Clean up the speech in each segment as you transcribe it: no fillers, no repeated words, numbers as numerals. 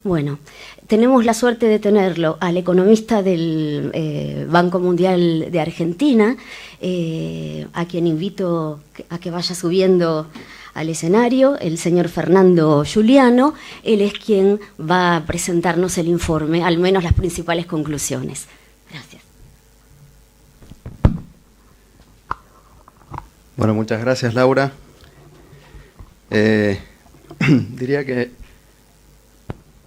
Bueno, tenemos la suerte de tenerlo al economista del Banco Mundial de Argentina, a quien invito a que vaya subiendo al escenario, el señor Fernando Giuliano. Él es quien va a presentarnos el informe, al menos las principales conclusiones. Gracias. Bueno, muchas gracias, Laura. Diría que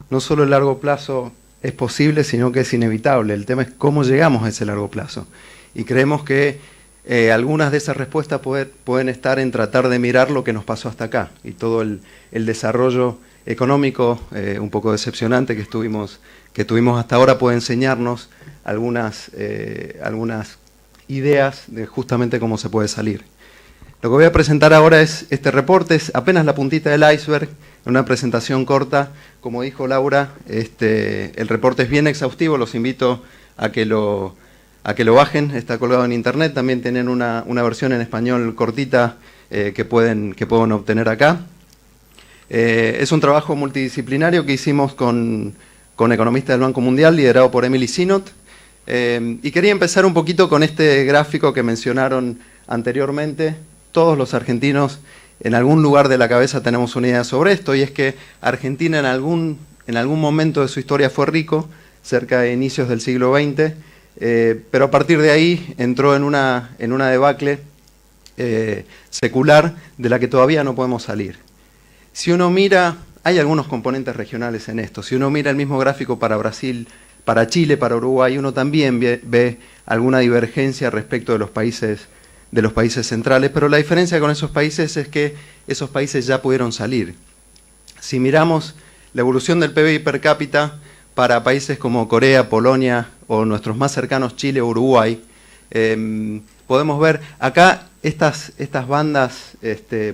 no solo el largo plazo es posible, sino que es inevitable. El tema es cómo llegamos a ese largo plazo. Y creemos que algunas de esas respuestas pueden estar en tratar de mirar lo que nos pasó hasta acá y todo el desarrollo económico un poco decepcionante que tuvimos hasta ahora puede enseñarnos algunas ideas de justamente cómo se puede salir. Lo que voy a presentar ahora es este reporte, es apenas la puntita del iceberg, una presentación corta. Como dijo Laura, el reporte es bien exhaustivo, los invito a que lo bajen, está colgado en internet, también tienen una versión en español cortita que pueden obtener acá. Es un trabajo multidisciplinario que hicimos con economistas del Banco Mundial, liderado por Emily Sinot, y quería empezar un poquito con este gráfico que mencionaron anteriormente. Todos los argentinos en algún lugar de la cabeza tenemos una idea sobre esto, y es que Argentina en algún momento de su historia fue rico, cerca de inicios del siglo XX, pero a partir de ahí entró en una debacle secular de la que todavía no podemos salir. Si uno mira, hay algunos componentes regionales en esto, si uno mira el mismo gráfico para Brasil, para Chile, para Uruguay, uno también ve alguna divergencia respecto de los países centrales, pero la diferencia con esos países es que esos países ya pudieron salir. Si miramos la evolución del PBI per cápita para países como Corea, Polonia o nuestros más cercanos Chile o Uruguay, podemos ver acá estas bandas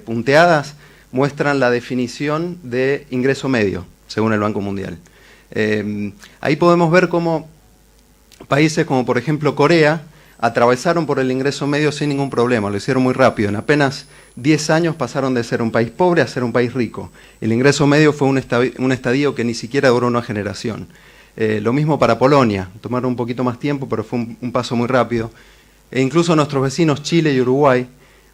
punteadas muestran la definición de ingreso medio, según el Banco Mundial. Ahí podemos ver cómo países como por ejemplo Corea atravesaron por el ingreso medio sin ningún problema, lo hicieron muy rápido. En apenas 10 años pasaron de ser un país pobre a ser un país rico. El ingreso medio fue un estadio que ni siquiera duró una generación. Lo mismo para Polonia, tomaron un poquito más tiempo, pero fue un paso muy rápido. E incluso nuestros vecinos Chile y Uruguay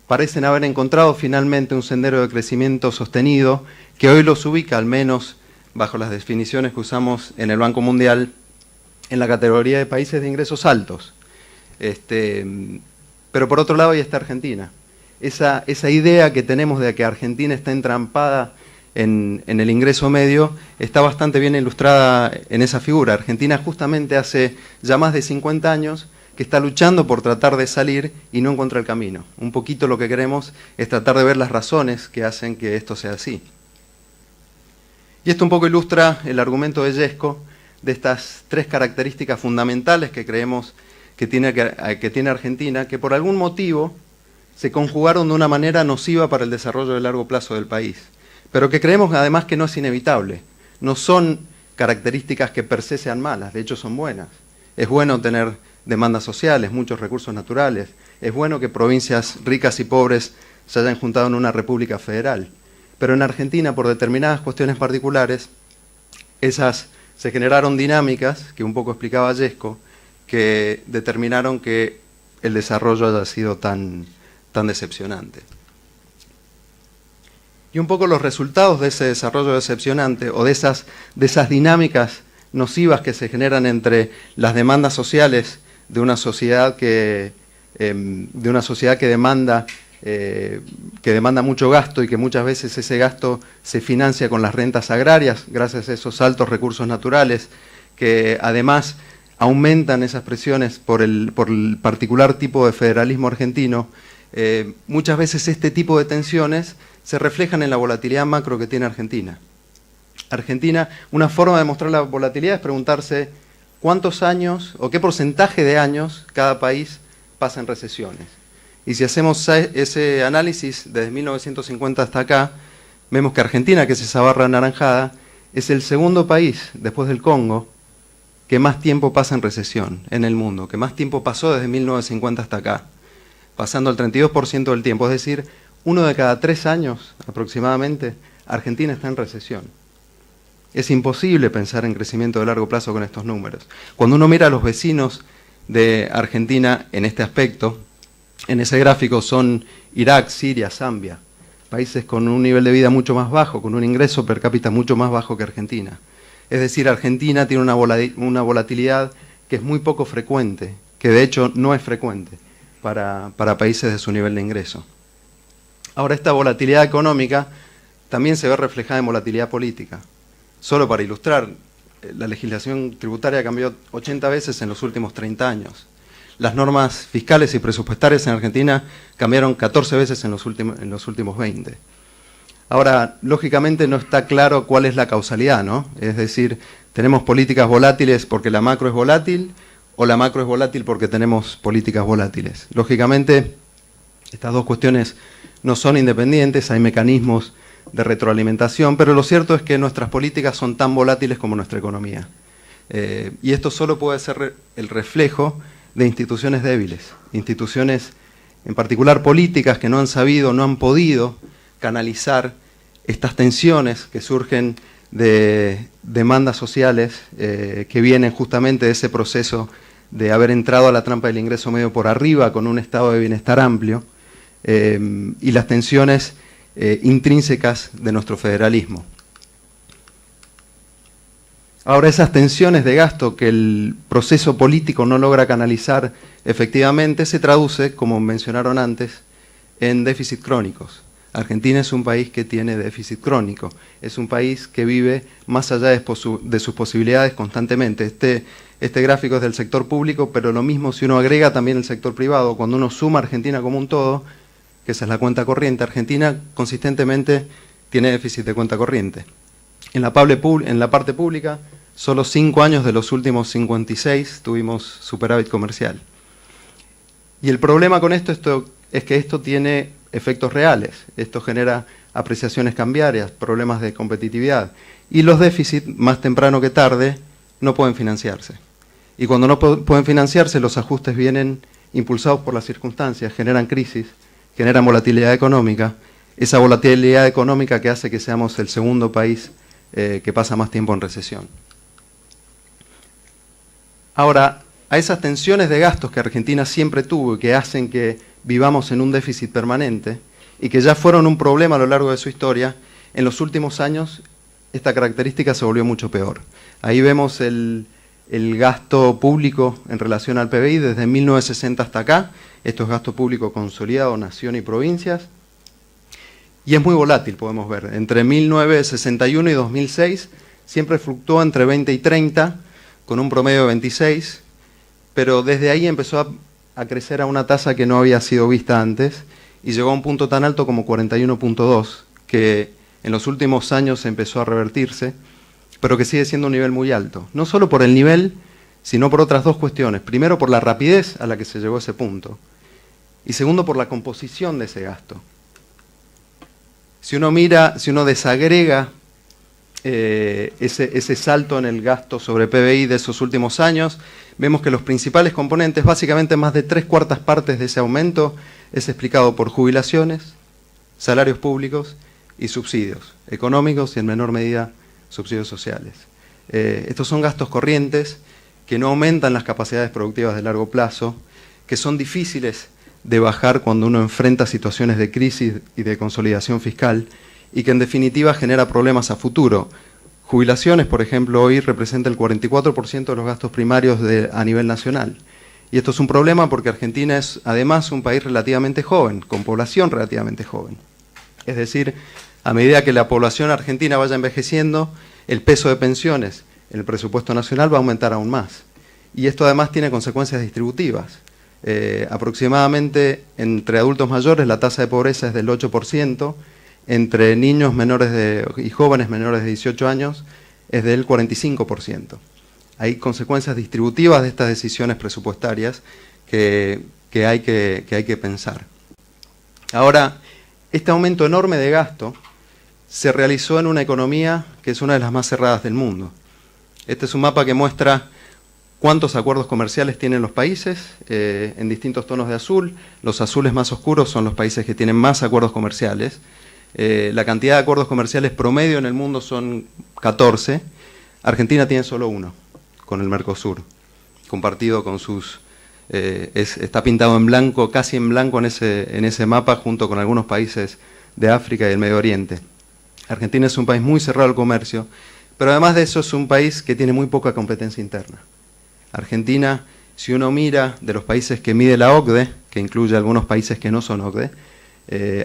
parecen haber encontrado finalmente un sendero de crecimiento sostenido que hoy los ubica, al menos bajo las definiciones que usamos en el Banco Mundial, en la categoría de países de ingresos altos. Pero por otro lado ahí está Argentina. Esa idea que tenemos de que Argentina está entrampada en el ingreso medio está bastante bien ilustrada en esa figura. Argentina justamente hace ya más de 50 años que está luchando por tratar de salir y no encuentra el camino. Un poquito lo que queremos es tratar de ver las razones que hacen que esto sea así. Y esto un poco ilustra el argumento de Yesco de estas tres características fundamentales que creemos que tiene Argentina, que por algún motivo se conjugaron de una manera nociva para el desarrollo de largo plazo del país, pero que creemos además que no es inevitable. No son características que per se sean malas, de hecho son buenas. Es bueno tener demandas sociales, muchos recursos naturales, es bueno que provincias ricas y pobres se hayan juntado en una república federal, pero en Argentina, por determinadas cuestiones particulares, se generaron dinámicas, que un poco explicaba Yesco, que determinaron que el desarrollo haya sido tan decepcionante. Y un poco los resultados de ese desarrollo decepcionante o de esas dinámicas nocivas que se generan entre las demandas sociales de una sociedad que demanda mucho gasto y que muchas veces ese gasto se financia con las rentas agrarias gracias a esos altos recursos naturales que además aumentan esas presiones por el particular tipo de federalismo argentino. Muchas veces este tipo de tensiones se reflejan en la volatilidad macro que tiene Argentina. Una forma de mostrar la volatilidad es preguntarse cuántos años o qué porcentaje de años cada país pasa en recesiones. Y si hacemos ese análisis desde 1950 hasta acá, vemos que Argentina, que es esa barra anaranjada, es el segundo país, después del Congo, que más tiempo pasa en recesión en el mundo, que más tiempo pasó desde 1950 hasta acá, pasando el 32% del tiempo, es decir, 1 de cada 3 años aproximadamente, Argentina está en recesión. Es imposible pensar en crecimiento de largo plazo con estos números. Cuando uno mira a los vecinos de Argentina en este aspecto, en ese gráfico son Irak, Siria, Zambia, países con un nivel de vida mucho más bajo, con un ingreso per cápita mucho más bajo que Argentina. Es decir, Argentina tiene una volatilidad que es muy poco frecuente, que de hecho no es frecuente para países de su nivel de ingreso. Ahora, esta volatilidad económica también se ve reflejada en volatilidad política. Solo para ilustrar, la legislación tributaria cambió 80 veces en los últimos 30 años. Las normas fiscales y presupuestarias en Argentina cambiaron 14 veces en los últimos 20. Ahora, lógicamente no está claro cuál es la causalidad, ¿no? Es decir, tenemos políticas volátiles porque la macro es volátil, o la macro es volátil porque tenemos políticas volátiles. Lógicamente, estas dos cuestiones no son independientes, hay mecanismos de retroalimentación, pero lo cierto es que nuestras políticas son tan volátiles como nuestra economía. Y esto solo puede ser el reflejo de instituciones débiles, instituciones en particular políticas que no han sabido, no han podido canalizar estas tensiones que surgen de demandas sociales que vienen justamente de ese proceso de haber entrado a la trampa del ingreso medio por arriba con un estado de bienestar amplio y las tensiones intrínsecas de nuestro federalismo. Ahora, esas tensiones de gasto que el proceso político no logra canalizar efectivamente se traduce, como mencionaron antes, en déficit crónicos. Argentina es un país que tiene déficit crónico, es un país que vive más allá de sus posibilidades constantemente. Este gráfico es del sector público, pero lo mismo si uno agrega también el sector privado. Cuando uno suma a Argentina como un todo, que esa es la cuenta corriente, Argentina consistentemente tiene déficit de cuenta corriente. En la parte pública, solo 5 años de los últimos 56 tuvimos superávit comercial. Y el problema con esto es que esto tiene efectos reales. Esto genera apreciaciones cambiarias, problemas de competitividad. Y los déficits, más temprano que tarde, no pueden financiarse. Y cuando no pueden financiarse, los ajustes vienen impulsados por las circunstancias, generan crisis, generan volatilidad económica. Esa volatilidad económica que hace que seamos el segundo país que pasa más tiempo en recesión. Ahora, a esas tensiones de gastos que Argentina siempre tuvo y que hacen que vivamos en un déficit permanente y que ya fueron un problema a lo largo de su historia, en los últimos años esta característica se volvió mucho peor. Ahí vemos el gasto público en relación al PBI desde 1960 hasta acá. Esto es gasto público consolidado, nación y provincias. Y es muy volátil, podemos ver. Entre 1961 y 2006 siempre fluctuó entre 20 y 30, con un promedio de 26, pero desde ahí empezó a crecer a una tasa que no había sido vista antes y llegó a un punto tan alto como 41.2, que en los últimos años empezó a revertirse, pero que sigue siendo un nivel muy alto. No solo por el nivel, sino por otras dos cuestiones. Primero, por la rapidez a la que se llegó a ese punto. Y segundo, por la composición de ese gasto. Si uno desagrega ese salto en el gasto sobre PBI de esos últimos años, vemos que los principales componentes, básicamente más de 3/4 partes de ese aumento, es explicado por jubilaciones, salarios públicos y subsidios económicos y en menor medida subsidios sociales. Estos son gastos corrientes que no aumentan las capacidades productivas de largo plazo, que son difíciles de bajar cuando uno enfrenta situaciones de crisis y de consolidación fiscal y que en definitiva genera problemas a futuro. Jubilaciones, por ejemplo, hoy representa el 44% de los gastos primarios a nivel nacional. Y esto es un problema porque Argentina es además un país relativamente joven, con población relativamente joven. Es decir, a medida que la población argentina vaya envejeciendo, el peso de pensiones en el presupuesto nacional va a aumentar aún más. Y esto además tiene consecuencias distributivas. Aproximadamente entre adultos mayores la tasa de pobreza es del 8%, entre niños y jóvenes menores de 18 años es del 45%. Hay consecuencias distributivas de estas decisiones presupuestarias que hay que pensar. Ahora, este aumento enorme de gasto se realizó en una economía que es una de las más cerradas del mundo. Este es un mapa que muestra cuántos acuerdos comerciales tienen los países en distintos tonos de azul. Los azules más oscuros son los países que tienen más acuerdos comerciales. La cantidad de acuerdos comerciales promedio en el mundo son 14. Argentina tiene solo uno, con el Mercosur, compartido con sus... está pintado en blanco, casi en blanco en ese mapa, junto con algunos países de África y del Medio Oriente. Argentina es un país muy cerrado al comercio, pero además de eso es un país que tiene muy poca competencia interna. Argentina, si uno mira de los países que mide la OCDE, que incluye algunos países que no son OCDE,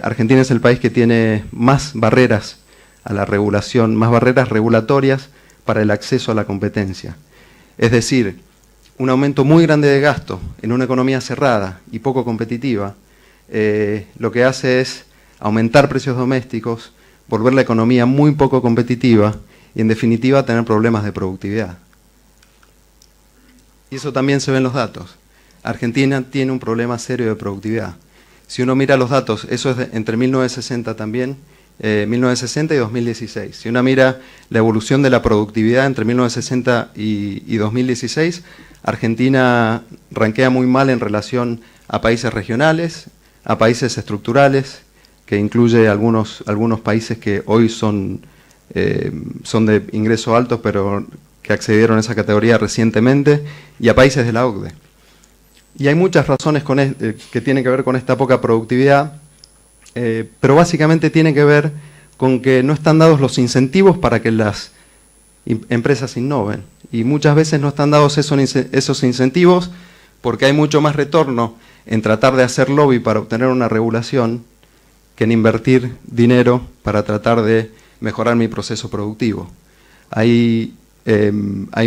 Argentina es el país que tiene más barreras a la regulación, más barreras regulatorias para el acceso a la competencia. Es decir, un aumento muy grande de gasto en una economía cerrada y poco competitiva, lo que hace es aumentar precios domésticos, volver la economía muy poco competitiva y en definitiva tener problemas de productividad. Y eso también se ve en los datos. Argentina tiene un problema serio de productividad. Si uno mira los datos, eso es entre 1960 también, 1960 y 2016. Si uno mira la evolución de la productividad entre 1960 y 2016, Argentina rankea muy mal en relación a países regionales, a países estructurales, que incluye algunos países que hoy son de ingreso alto, pero que accedieron a esa categoría recientemente, y a países de la OCDE. Y hay muchas razones que tienen que ver con esta poca productividad, pero básicamente tiene que ver con que no están dados los incentivos para que las empresas innoven. Y muchas veces no están dados esos incentivos porque hay mucho más retorno en tratar de hacer lobby para obtener una regulación que en invertir dinero para tratar de mejorar mi proceso productivo. Hay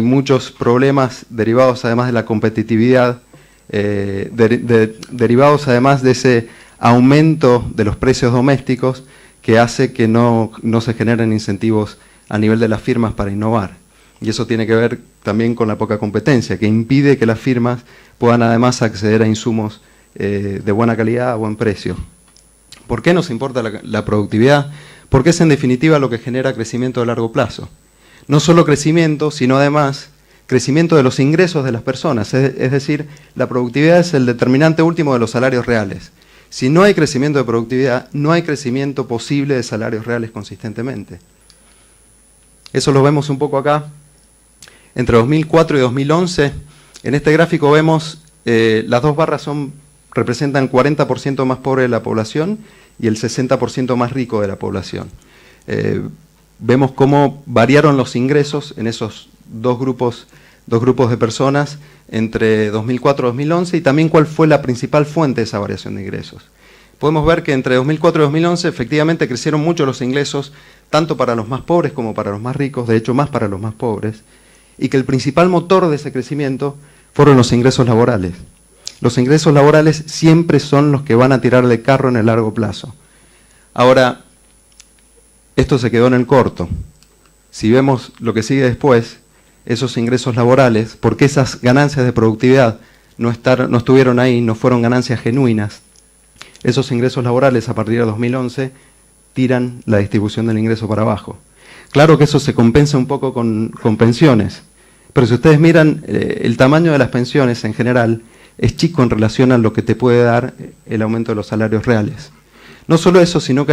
muchos problemas derivados además de la competitividad, derivados además de ese aumento de los precios domésticos que hace que no se generen incentivos a nivel de las firmas para innovar. Y eso tiene que ver también con la poca competencia, que impide que las firmas puedan además acceder a insumos de buena calidad a buen precio. ¿Por qué nos importa la productividad? Porque es en definitiva lo que genera crecimiento a largo plazo. No solo crecimiento, sino además crecimiento de los ingresos de las personas. Es decir, la productividad es el determinante último de los salarios reales. Si no hay crecimiento de productividad, no hay crecimiento posible de salarios reales consistentemente. Eso lo vemos un poco acá. Entre 2004 y 2011, en este gráfico vemos, las dos barras representan 40% más pobre de la población y el 60% más rico de la población. Vemos cómo variaron los ingresos en esos dos grupos de personas entre 2004 y 2011 y también cuál fue la principal fuente de esa variación de ingresos. Podemos ver que entre 2004 y 2011 efectivamente crecieron mucho los ingresos, tanto para los más pobres como para los más ricos, de hecho más para los más pobres, y que el principal motor de ese crecimiento fueron los ingresos laborales. Los ingresos laborales siempre son los que van a tirar de carro en el largo plazo. Ahora, esto se quedó en el corto. Si vemos lo que sigue después, esos ingresos laborales, porque esas ganancias de productividad no estuvieron ahí, no fueron ganancias genuinas, esos ingresos laborales a partir de 2011 tiran la distribución del ingreso para abajo. Claro que eso se compensa un poco con pensiones, pero si ustedes miran el tamaño de las pensiones en general, es chico en relación a lo que te puede dar el aumento de los salarios reales. No solo eso, sino que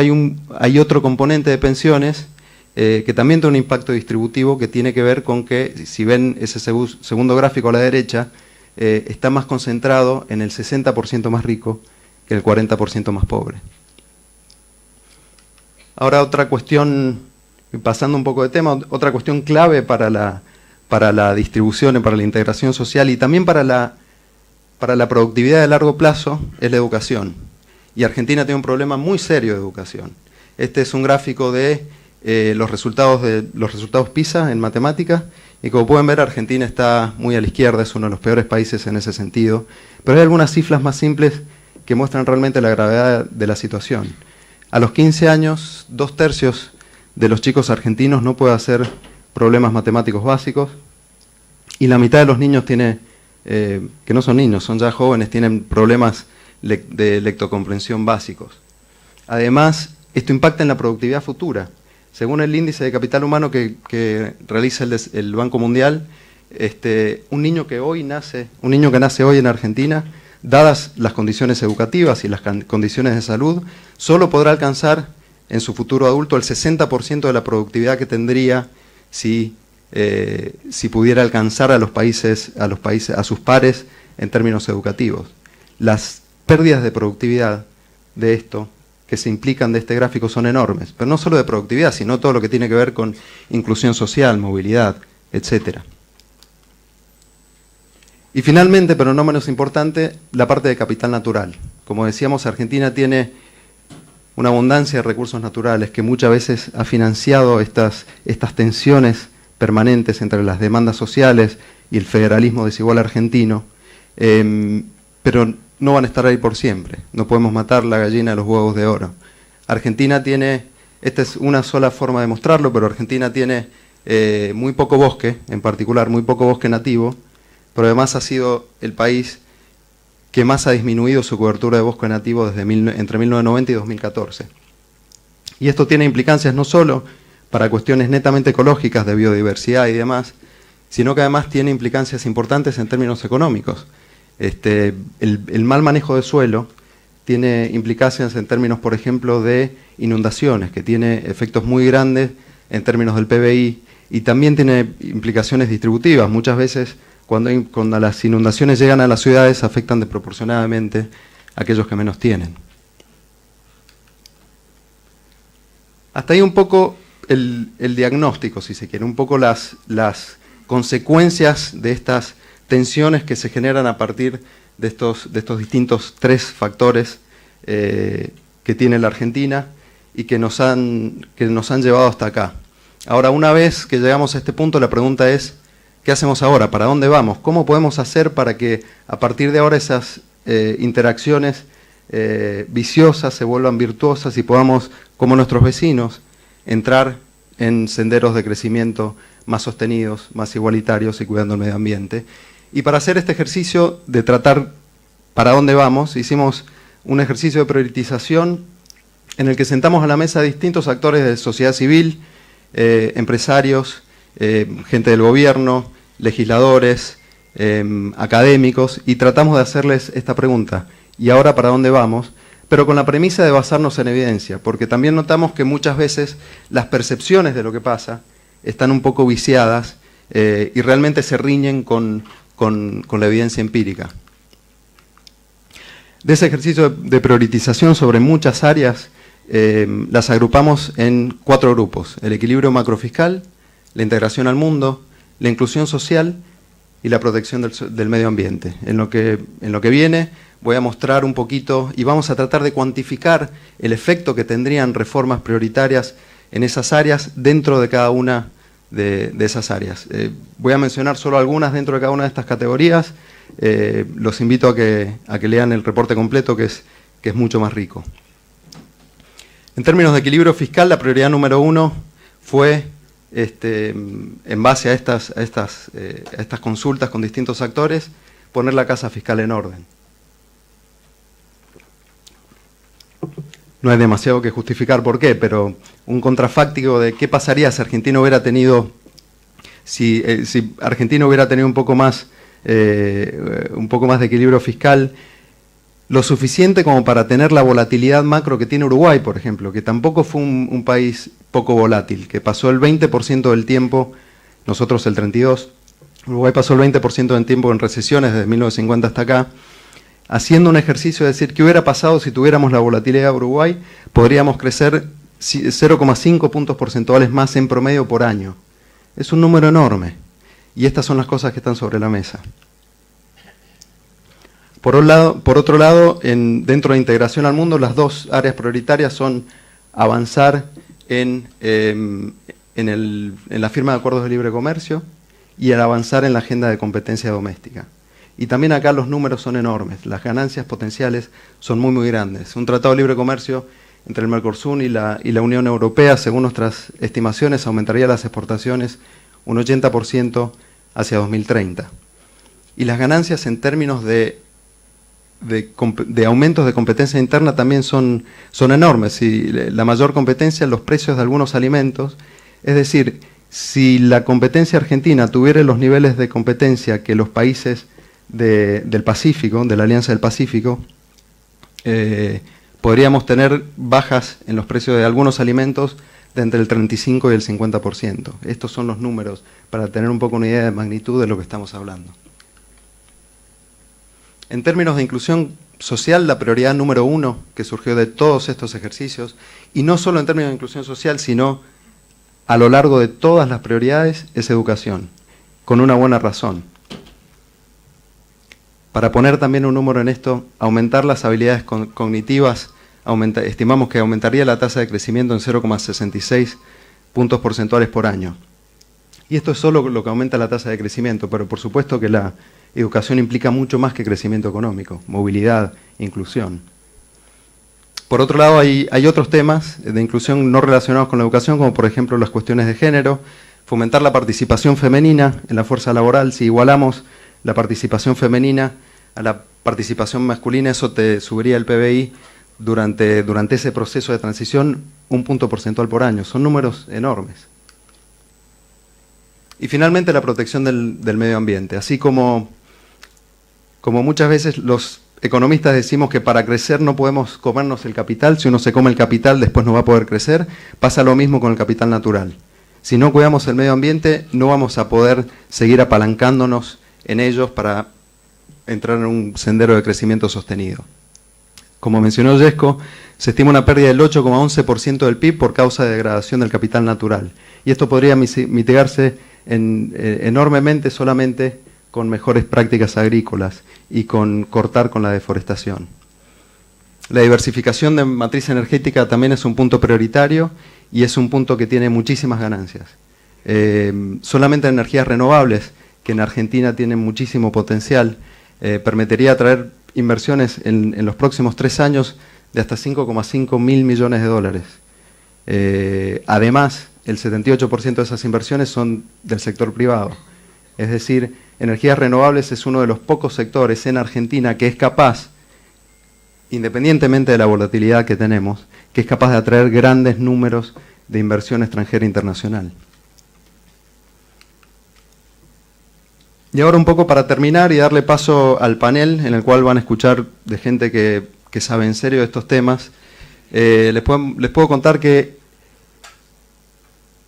hay otro componente de pensiones que también tiene un impacto distributivo que tiene que ver con que, si ven ese segundo gráfico a la derecha, está más concentrado en el 60% más rico que el 40% más pobre. Ahora otra cuestión, pasando un poco de tema, otra cuestión clave para la distribución y para la integración social y también para la productividad de largo plazo es la educación. Y Argentina tiene un problema muy serio de educación. Este es un gráfico de los resultados PISA en matemáticas, y como pueden ver Argentina está muy a la izquierda, es uno de los peores países en ese sentido, pero hay algunas cifras más simples que muestran realmente la gravedad de la situación. A los 15 años, 2/3 de los chicos argentinos no puede hacer problemas matemáticos básicos, y la mitad de los niños que no son niños, son ya jóvenes, tienen problemas de lectocomprensión básicos. Además, esto impacta en la productividad futura. Según el índice de capital humano que realiza el Banco Mundial, un niño que nace hoy en Argentina, dadas las condiciones educativas y las condiciones de salud, solo podrá alcanzar en su futuro adulto el 60% de la productividad que tendría si pudiera alcanzar a sus pares en términos educativos. Las pérdidas de productividad de esto que se implican de este gráfico son enormes, pero no solo de productividad, sino todo lo que tiene que ver con inclusión social, movilidad, etc. Y finalmente, pero no menos importante, la parte de capital natural. Como decíamos, Argentina tiene una abundancia de recursos naturales que muchas veces ha financiado estas tensiones permanentes entre las demandas sociales y el federalismo desigual argentino, pero no van a estar ahí por siempre. No podemos matar la gallina de los huevos de oro. Argentina tiene, esta es una sola forma de mostrarlo, pero Argentina tiene muy poco bosque, en particular muy poco bosque nativo, pero además ha sido el país que más ha disminuido su cobertura de bosque nativo entre 1990 y 2014. Y esto tiene implicancias no solo para cuestiones netamente ecológicas de biodiversidad y demás, sino que además tiene implicancias importantes en términos económicos. El mal manejo de suelo tiene implicancias en términos, por ejemplo, de inundaciones, que tiene efectos muy grandes en términos del PBI, y también tiene implicaciones distributivas. Muchas veces, cuando las inundaciones llegan a las ciudades, afectan desproporcionadamente a aquellos que menos tienen. Hasta ahí un poco el diagnóstico, si se quiere, un poco las consecuencias de estas tensiones que se generan a partir de estos distintos tres factores que tiene la Argentina y que nos han llevado hasta acá. Ahora, una vez que llegamos a este punto, la pregunta es, ¿qué hacemos ahora? ¿Para dónde vamos? ¿Cómo podemos hacer para que a partir de ahora esas interacciones viciosas se vuelvan virtuosas y podamos, como nuestros vecinos, entrar en senderos de crecimiento más sostenidos, más igualitarios y cuidando el medio ambiente? Y para hacer este ejercicio de tratar para dónde vamos, hicimos un ejercicio de priorización en el que sentamos a la mesa distintos actores de sociedad civil, empresarios, gente del gobierno, legisladores, académicos, y tratamos de hacerles esta pregunta: ¿y ahora para dónde vamos? Pero con la premisa de basarnos en evidencia, porque también notamos que muchas veces las percepciones de lo que pasa están un poco viciadas y realmente se riñen con la evidencia empírica. De ese ejercicio de priorización sobre muchas áreas, las agrupamos en 4 grupos: el equilibrio macrofiscal, la integración al mundo, la inclusión social y la protección del medio ambiente. En lo que viene voy a mostrar un poquito y vamos a tratar de cuantificar el efecto que tendrían reformas prioritarias en esas áreas dentro de cada una de esas áreas. Voy a mencionar solo algunas dentro de cada una de estas categorías. Los invito a que lean el reporte completo, que es mucho más rico. En términos de equilibrio fiscal, la prioridad número 1 fue, en base a estas consultas con distintos actores, poner la casa fiscal en orden. No hay demasiado que justificar por qué, pero un contrafáctico de qué pasaría si Argentina hubiera tenido, si Argentina hubiera tenido un poco más de equilibrio fiscal, lo suficiente como para tener la volatilidad macro que tiene Uruguay, por ejemplo, que tampoco fue un país poco volátil, que pasó el 20% del tiempo, nosotros el 32%, Uruguay pasó el 20% del tiempo en recesiones desde 1950 hasta acá. Haciendo un ejercicio de decir qué hubiera pasado si tuviéramos la volatilidad de Uruguay, podríamos crecer 0,5 puntos porcentuales más en promedio por año. Es un número enorme. Y estas son las cosas que están sobre la mesa. Por otro lado, dentro de integración al mundo, las 2 áreas prioritarias son avanzar en la firma de acuerdos de libre comercio y el avanzar en la agenda de competencia doméstica. Y también acá los números son enormes, las ganancias potenciales son muy, muy grandes. Un tratado de libre comercio entre el Mercosur y la Unión Europea, según nuestras estimaciones, aumentaría las exportaciones un 80% hacia 2030. Y las ganancias en términos de aumentos de competencia interna también son enormes. Y la mayor competencia en los precios de algunos alimentos, es decir, si la competencia argentina tuviera los niveles de competencia que los países del Pacífico, de la Alianza del Pacífico, podríamos tener bajas en los precios de algunos alimentos de entre el 35 y el 50%. Estos son los números para tener un poco una idea de magnitud de lo que estamos hablando. En términos de inclusión social, la prioridad número 1 que surgió de todos estos ejercicios, y no solo en términos de inclusión social, sino a lo largo de todas las prioridades, es educación, con una buena razón. Para poner también un número en esto, aumentar las habilidades cognitivas, estimamos que aumentaría la tasa de crecimiento en 0,66 puntos porcentuales por año. Y esto es solo lo que aumenta la tasa de crecimiento, pero por supuesto que la educación implica mucho más que crecimiento económico, movilidad, inclusión. Por otro lado, hay otros temas de inclusión no relacionados con la educación, como por ejemplo las cuestiones de género, fomentar la participación femenina en la fuerza laboral. Si igualamos la participación femenina a la participación masculina, eso te subiría el PBI durante ese proceso de transición 1 punto porcentual por año. Son números enormes. Y finalmente la protección del medio ambiente. Así como muchas veces los economistas decimos que para crecer no podemos comernos el capital, si uno se come el capital después no va a poder crecer, pasa lo mismo con el capital natural. Si no cuidamos el medio ambiente no vamos a poder seguir apalancándonos en ellos para entrar en un sendero de crecimiento sostenido. Como mencionó Yesco, se estima una pérdida del 8,11% del PIB por causa de degradación del capital natural. Y esto podría mitigarse enormemente solamente con mejores prácticas agrícolas y con cortar con la deforestación. La diversificación de matriz energética también es un punto prioritario y es un punto que tiene muchísimas ganancias. Solamente energías renovables, que en Argentina tienen muchísimo potencial, permitiría atraer inversiones en los próximos 3 años de hasta 5,5 mil millones de dólares. Además, el 78% de esas inversiones son del sector privado. Es decir, energías renovables es uno de los pocos sectores en Argentina que es capaz, independientemente de la volatilidad que tenemos, que es capaz de atraer grandes números de inversión extranjera internacional. Y ahora un poco para terminar y darle paso al panel, en el cual van a escuchar de gente que sabe en serio de estos temas, les puedo contar que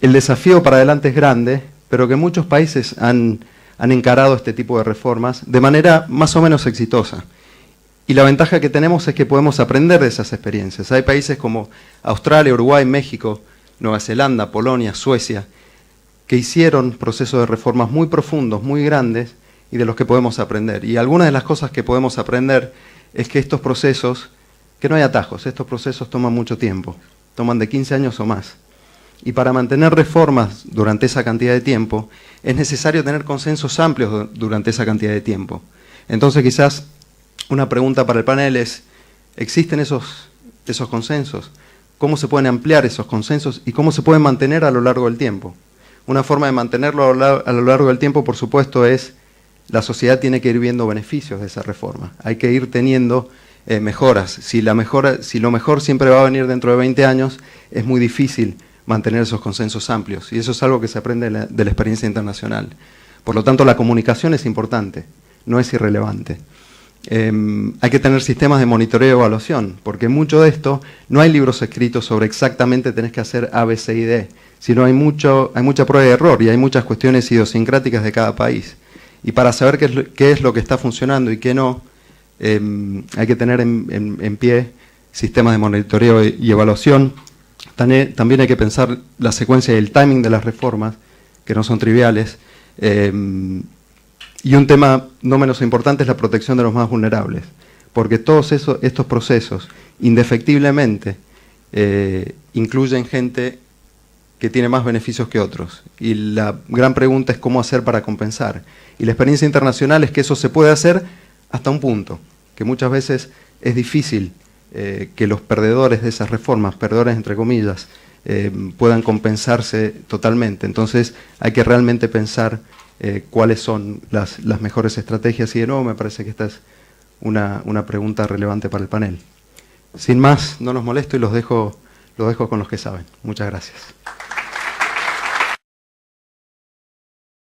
el desafío para adelante es grande, pero que muchos países han encarado este tipo de reformas de manera más o menos exitosa. Y la ventaja que tenemos es que podemos aprender de esas experiencias. Hay países como Australia, Uruguay, México, Nueva Zelanda, Polonia, Suecia, que hicieron procesos de reformas muy profundos, muy grandes, y de los que podemos aprender. Y algunas de las cosas que podemos aprender es que estos procesos, que no hay atajos, estos procesos toman mucho tiempo, toman de 15 años o más. Y para mantener reformas durante esa cantidad de tiempo, es necesario tener consensos amplios durante esa cantidad de tiempo. Entonces quizás una pregunta para el panel es, ¿existen esos consensos? ¿Cómo se pueden ampliar esos consensos y cómo se pueden mantener a lo largo del tiempo? Una forma de mantenerlo a lo largo del tiempo, por supuesto, es la sociedad tiene que ir viendo beneficios de esa reforma. Hay que ir teniendo mejoras. Si lo mejor siempre va a venir dentro de 20 años, es muy difícil mantener esos consensos amplios. Y eso es algo que se aprende de la experiencia internacional. Por lo tanto, la comunicación es importante, no es irrelevante. Hay que tener sistemas de monitoreo y evaluación, porque mucho de esto, no hay libros escritos sobre exactamente tenés que hacer A, B, C y D, sino hay mucha prueba de error y hay muchas cuestiones idiosincráticas de cada país. Y para saber qué es lo que está funcionando y qué no, hay que tener en pie sistemas de monitoreo y evaluación. También hay que pensar la secuencia y el timing de las reformas, que no son triviales. Y un tema no menos importante es la protección de los más vulnerables, porque todos estos procesos, indefectiblemente, incluyen gente que tiene más beneficios que otros. Y la gran pregunta es cómo hacer para compensar. Y la experiencia internacional es que eso se puede hacer hasta un punto, que muchas veces es difícil que los perdedores de esas reformas, perdedores entre comillas, puedan compensarse totalmente. Entonces hay que realmente pensar cuáles son las mejores estrategias. Y de nuevo me parece que esta es una pregunta relevante para el panel. Sin más, no los molesto y los dejo con los que saben. Muchas gracias.